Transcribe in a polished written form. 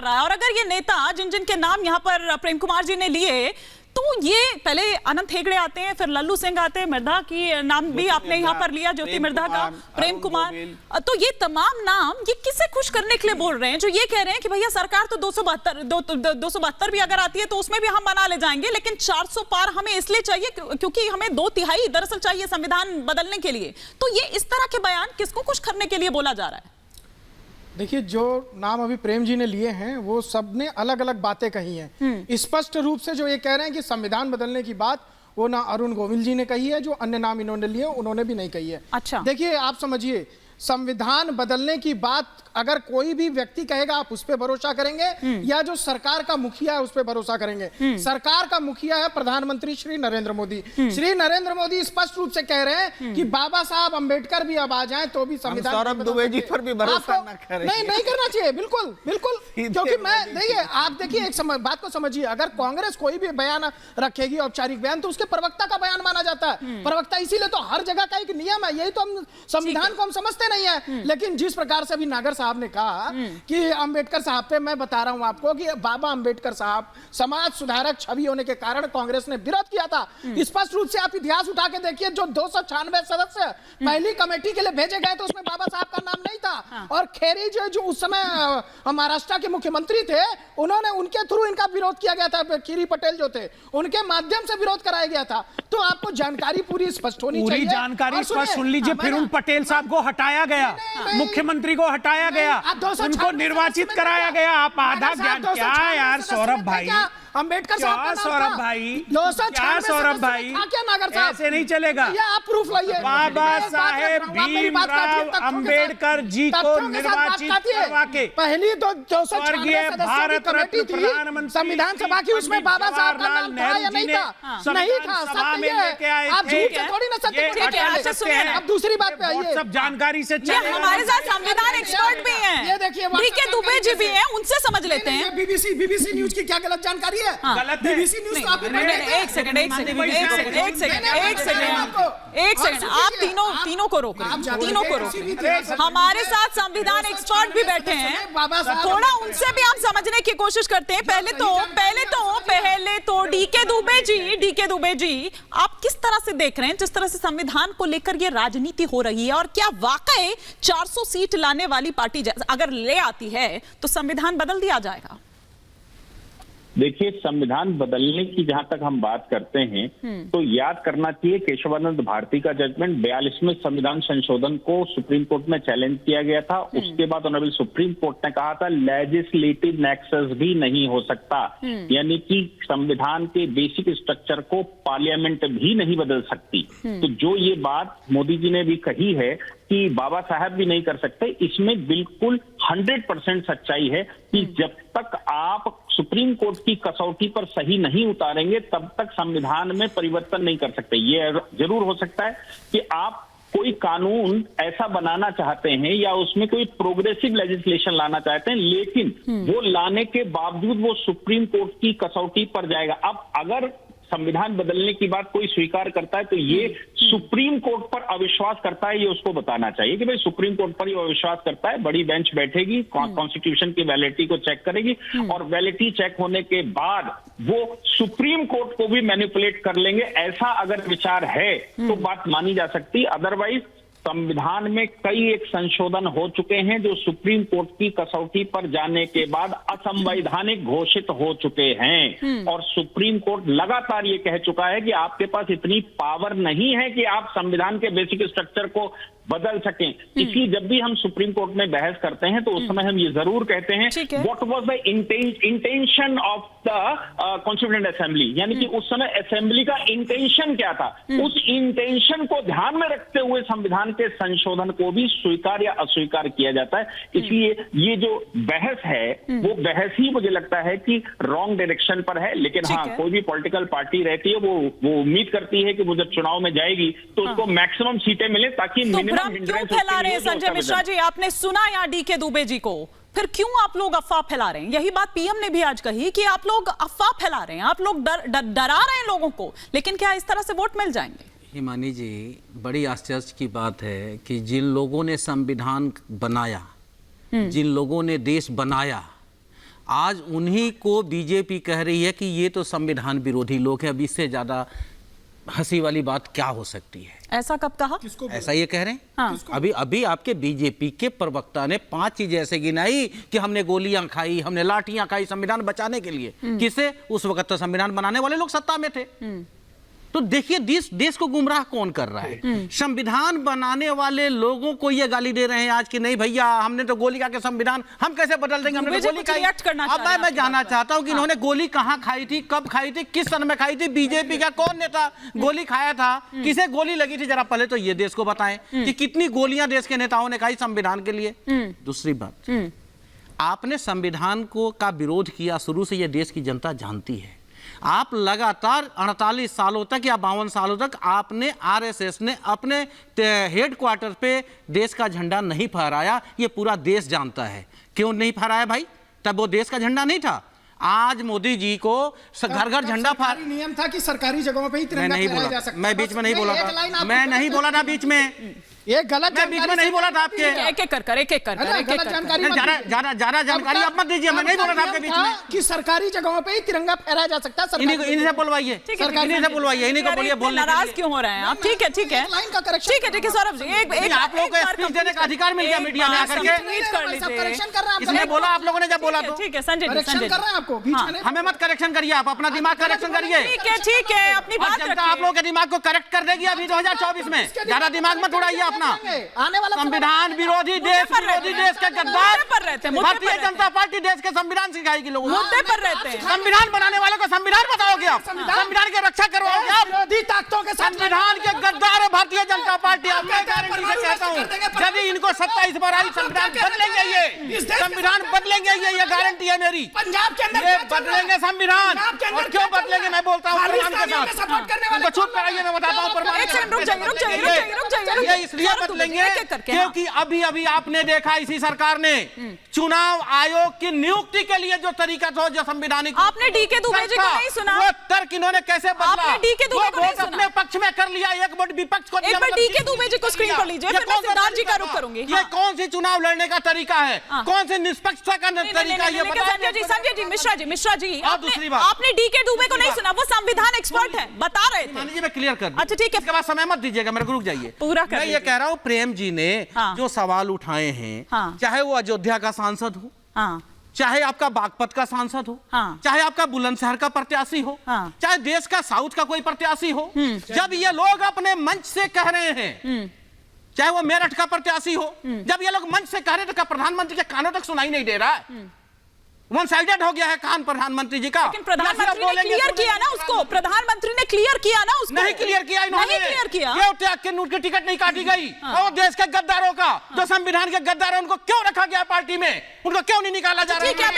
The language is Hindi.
कर रहा है। और अगर ये नेता जिन जिन के नाम यहाँ पर प्रेम कुमार जी ने लिए, तो ये पहले अनंत हेगड़े आते हैं, फिर लल्लू सिंह आते हैं, मिर्धा की नाम भी आपने यहाँ पर लिया, ज्योति मिर्धा का, प्रेम कुमार, तो ये तमाम नाम ये किसे खुश करने के लिए बोल रहे हैं? जो ये कह रहे हैं कि भैया सरकार तो 272 भी अगर आती है तो उसमें भी हम बना ले जाएंगे, लेकिन 400 पार हमें इसलिए चाहिए क्योंकि हमें 2/3 दरअसल चाहिए संविधान बदलने के लिए। तो ये इस तरह के बयान किसको खुश करने के लिए बोला जा रहा है? देखिए, जो नाम अभी प्रेम जी ने लिए हैं वो सबने अलग अलग बातें कही हैं। स्पष्ट रूप से जो ये कह रहे हैं कि संविधान बदलने की बात वो ना अरुण गोविल जी ने कही है, जो अन्य नाम इन्होंने लिए उन्होंने भी नहीं कही है। अच्छा, देखिए आप समझिए, संविधान बदलने की बात अगर कोई भी व्यक्ति कहेगा आप उस पर भरोसा करेंगे या जो सरकार का मुखिया है उस पर भरोसा करेंगे? सरकार का मुखिया है प्रधानमंत्री श्री नरेंद्र मोदी। श्री नरेंद्र मोदी स्पष्ट रूप से कह रहे हैं कि बाबा साहब अंबेडकर भी अब आ जाएं तो भी संविधान। सौरभ दुबे जी पर भी भरोसा न करें। नहीं करना चाहिए, बिल्कुल बिल्कुल, क्योंकि मैं देखिए, आप देखिए एक बात को समझिए, अगर कांग्रेस कोई भी बयान रखेगी औपचारिक बयान तो उसके प्रवक्ता का बयान माना जाता है। प्रवक्ता इसीलिए तो हर जगह का एक नियम है, यही तो हम संविधान को हम समझते नहीं है। लेकिन जिस प्रकार से अभी नागर साहब ने कहा कि अंबेडकर साहब पे, मैं बता रहा हूं आपको कि बाबा अंबेडकर साहब समाज सुधारक छवि होने के कारण कांग्रेस ने विरोध किया था। स्पष्ट रूप से आप इतिहास उठा के देखिए, जो 296 सदस्य पहली कमेटी के लिए भेजे गए तो उसमें बाबा साहब का नाम नहीं था। और खेरी जो उस समय महाराष्ट्र के मुख्यमंत्री थे, उन्होंने उनके थ्रू इनका विरोध किया गया था। खीरी पटेल जो थे उनके माध्यम से विरोध कराया गया था। तो आपको जानकारी पूरी स्पष्ट होनी चाहिए। पूरी जानकारी स्पष्ट सुन लीजिए। फिर उन पटेल साहब को हटाया गया, मुख्यमंत्री को हटाया गया, उनको निर्वाचित कराया गया। आप आधा ज्ञान क्या यार सौरभ भाई, अंबेडकर साहब, सौरभ भाई, क्या सौरभ भाई, ऐसे नहीं चलेगा। आप प्रूफ लाइए। बाबा साहेब भीमराव अंबेडकर जी को निर्वाचित करवा के पहली स्वर्गीय भारत रत्न प्रधानमंत्री संविधान सभा की, उसमें बाबा साहब का नाम था या नहीं था? नहीं था। सभा में लेके आए थे। आप झूठ से थोड़ी ना सत्य। अब दूसरी बात पे आइए, सब जानकारी से चलेगा। हमारे साथ संविधान एक्सपर्ट भी हैं, ये देखिए डीके दुबे जी भी हैं, उनसे समझ लेते हैं। बीबीसी न्यूज की क्या गलत जानकारी है? गलत है। बीबीसी न्यूज आप एक सेकंड, आप तीनों को रोक रहे हैं, तीनों को रोक रहे हैं। हमारे साथ संविधान एक्सपर्ट भी बैठे हैं, थोड़ा उनसे भी आप समझने की कोशिश करते हैं। पहले तो डीके दुबे जी, आप किस तरह से देख रहे हैं जिस तरह से संविधान को लेकर ये राजनीति हो रही है, और क्या वाकई 400 सीट लाने वाली पार्टी अगर ले आती है तो संविधान बदल दिया जाएगा? देखिए, संविधान बदलने की जहां तक हम बात करते हैं तो याद करना चाहिए केशवानंद भारती का जजमेंट 42वें संविधान संशोधन को सुप्रीम कोर्ट में चैलेंज किया गया था। उसके बाद ऑनरेबल सुप्रीम कोर्ट ने कहा था लेजिस्लेटिव नेक्सस भी नहीं हो सकता, यानी कि संविधान के बेसिक स्ट्रक्चर को पार्लियामेंट भी नहीं बदल सकती। तो जो ये बात मोदी जी ने भी कही है कि बाबा साहब भी नहीं कर सकते, इसमें बिल्कुल 100% सच्चाई है कि जब तक आप सुप्रीम कोर्ट की कसौटी पर सही नहीं उतारेंगे तब तक संविधान में परिवर्तन नहीं कर सकते। ये जरूर हो सकता है कि आप कोई कानून ऐसा बनाना चाहते हैं या उसमें कोई प्रोग्रेसिव लेजिस्लेशन लाना चाहते हैं, लेकिन वो लाने के बावजूद वो सुप्रीम कोर्ट की कसौटी पर जाएगा। अब अगर संविधान बदलने की बात कोई स्वीकार करता है तो ये सुप्रीम कोर्ट पर अविश्वास करता है, ये उसको बताना चाहिए कि भाई सुप्रीम कोर्ट पर ही अविश्वास करता है। बड़ी बेंच बैठेगी, कॉन्स्टिट्यूशन की वैलिडिटी को चेक करेगी और वैलिडिटी चेक होने के बाद वो सुप्रीम कोर्ट को भी मैनिपुलेट कर लेंगे। ऐसा अगर विचार है तो बात मानी जा सकती, अदरवाइज संविधान में कई एक संशोधन हो चुके हैं जो सुप्रीम कोर्ट की कसौटी पर जाने के बाद असंवैधानिक घोषित हो चुके हैं। और सुप्रीम कोर्ट लगातार ये कह चुका है कि आपके पास इतनी पावर नहीं है कि आप संविधान के बेसिक स्ट्रक्चर को बदल सकें। इसलिए जब भी हम सुप्रीम कोर्ट में बहस करते हैं तो उस समय हम ये जरूर कहते हैं what was the intention of the constituent assembly, यानी कि उस समय असेंबली का इंटेंशन क्या था। उस इंटेंशन को ध्यान में रखते हुए संविधान के संशोधन को भी स्वीकार या अस्वीकार किया जाता है। इसलिए ये जो बहस है वो बहस ही मुझे लगता है कि रॉन्ग डायरेक्शन पर है। लेकिन हाँ, कोई भी पॉलिटिकल पार्टी रहती है वो उम्मीद करती है कि वो जब चुनाव में जाएगी तो उसको मैक्सिमम सीटें मिले ताकि मिनिमम क्यों फैला रहे हैं संजय मिश्रा जी? आपने सुना या डीके दुबे जी को, फिर क्यों आप लोग अफवाह फैला रहे हैं? यही बात पीएम ने भी आज कही कि आप लोग अफवाह फैला रहे हैं, आप लोग डरा रहे हैं लोगों को, लेकिन क्या इस तरह से वोट मिल जाएंगे? हिमानी जी, बड़ी आश्चर्य की बात है कि जिन लोगों ने संविधान बनाया, जिन लोगों ने देश बनाया, आज उन्हीं को बीजेपी कह रही है कि ये तो संविधान विरोधी लोग हैं। अब इससे ज्यादा हंसी वाली बात क्या हो सकती है? ऐसा कब कहा? ऐसा ये कह रहे हैं। हाँ। अभी आपके बीजेपी के प्रवक्ता ने 5 चीजें ऐसे गिनाई कि हमने गोलियां खाई, हमने लाठियां खाई संविधान बचाने के लिए। किसे? उस वक्त तो संविधान बनाने वाले लोग सत्ता में थे। तो देखिए देश को गुमराह कौन कर रहा है? संविधान बनाने वाले लोगों को ये गाली दे रहे हैं आज कि नहीं भैया हमने तो गोली खा के संविधान हम कैसे बदल देंगे, हमने तो गोली खाई। अब मैं जानना चाहता हूं कि इन्होंने गोली कहां खाई थी, कब खाई थी, किस सन में खाई थी, बीजेपी का कौन नेता गोली खाया था, किसे गोली लगी थी? जरा पहले तो ये देश को बताएं कि कितनी गोलियां देश के नेताओं ने खाई संविधान के लिए। दूसरी बात, आपने संविधान को का विरोध किया, शुरू से यह देश की जनता जानती है। आप लगातार 48 सालों तक या 52 सालों तक आपने आरएसएस ने अपने हेडक्वार्टर पे देश का झंडा नहीं फहराया, ये पूरा देश जानता है। क्यों नहीं फहराया भाई? तब वो देश का झंडा नहीं था। आज मोदी जी को घर घर झंडा फहरा, नियम था कि सरकारी जगहों पे ही तिरंगा फहराया जा सकता है। मैं बीच में नहीं बोला था, मैं नहीं बोला था बीच में, ये गलत मैं बीच में नहीं बोला था आपके। एक एक कर जानकारी ज्यादा जानकारी आप मत दीजिए, मैं नहीं बोला था आपके बीच में कि सरकारी जगहों पे ही तिरंगा फहराया जा सकता है। इन्हीं से बुलवाइए, इन्हीं से बुलवाइए, इन्हीं को बोलिए बोलने। नाराज क्यों हो रहे हैं आप? ठीक है लाइन का करेक्शन, ठीक है सौरभ जी, एक आप लोगों को स्पीच देने का अधिकार मिल गया मीडिया में आकर के। करेक्शन कर रहे हैं इसलिए बोला आप लोगों ने जब बोला तो। ठीक है संजय जी, करेक्शन कर रहे हैं आपको बीच में। हमें मत करेक्शन करिए, आप अपना दिमाग करेक्शन करिए। ठीक है अपनी बात जनता आप लोगों के दिमाग को करेक्ट कर देगी अभी 2024 में। ज्यादा दिमाग मत उड़ाइए अपना। संविधान विरोधी देश के गद्दार भारतीय जनता पार्टी देश के संविधान सिखाएगी लोगों को। मुद्दे पर रहते हैं। संविधान बनाने वालों को संविधान बताओगे आप, संविधान की रक्षा करवाओगे आप। विरोधी ताकतों के साथ संविधान के गद्दार है भारतीय जनता पार्टी। अब मैं गारंटी से कहता हूँ यदि इनको 27 बार आई संविधान बदलेंगे, ये संविधान बदलेंगे, ये गारंटी है मेरी। पंजाब के अंदर ये बदलेंगे संविधान। और क्यों बदलेंगे मैं बोलता हूँ प्रमाण के साथ। उनको चुप कराइए, मैं बताता हूँ प्रमाण के साथ। ये इसलिए बदलेंगे क्योंकि अभी अभी आपने देखा इसी सरकार ने चुनाव आयोग की नियुक्ति के लिए जो तरीका था, जो संवैधानिक, आपने डीके दुबे जी को नहीं सुना? वो तर्क इन्होंने कैसे बदला? आपने डीके दुबे को नहीं सुना? अपने पक्ष में कर लिया, एक वोट विपक्ष को दिया। एक बार डीके दुबे जी को स्क्रीन पर लीजिए, फिर मैं सिद्धार्थ जी का रुख करूंगी। ये कौन सी चुनाव लड़ने का तरीका है? कौन सी निष्पक्षता का तरीका? ये बताइए। संजय जी, मिश्रा जी, दूसरी बात, आपने डीके दुबे को नहीं सुना? वो संविधान एक्सपर्ट है, बता रहे थे। मैं क्लियर कर दूं। अच्छा ठीक है, इसके बाद समय मत दीजिएगा, मेरे को रुक जाइए। पूरा कर मैं ये कह रहा हूँ प्रेम जी ने जो सवाल उठाए हैं, चाहे वो अयोध्या का सांसद हो, चाहे आपका बागपत का सांसद हो, चाहे आपका बुलंदशहर का प्रत्याशी हो, चाहे देश का साउथ का कोई प्रत्याशी हो, जब ये लोग अपने मंच से कह रहे हैं, चाहे वो मेरठ का प्रत्याशी हो, जब ये लोग मंच से कह रहे थे, प्रधानमंत्री के कानों तक सुनाई नहीं दे रहा है। वन साइडेड हो गया है कान प्रधानमंत्री जी का। लेकिन प्रधानमंत्री ने क्लियर किया ना उसको, प्रधानमंत्री ने क्लियर किया ना उसको। नहीं क्लियर किया इन्होंने, नहीं क्लियर किया। क्यों त्याग के उनकी टिकट नहीं काटी गई? और देश के गद्दारों का, जो संविधान के गद्दार है, उनको क्यों रखा गया पार्टी में? उनको क्यों नहीं निकाला जा रहा है? ठीक है,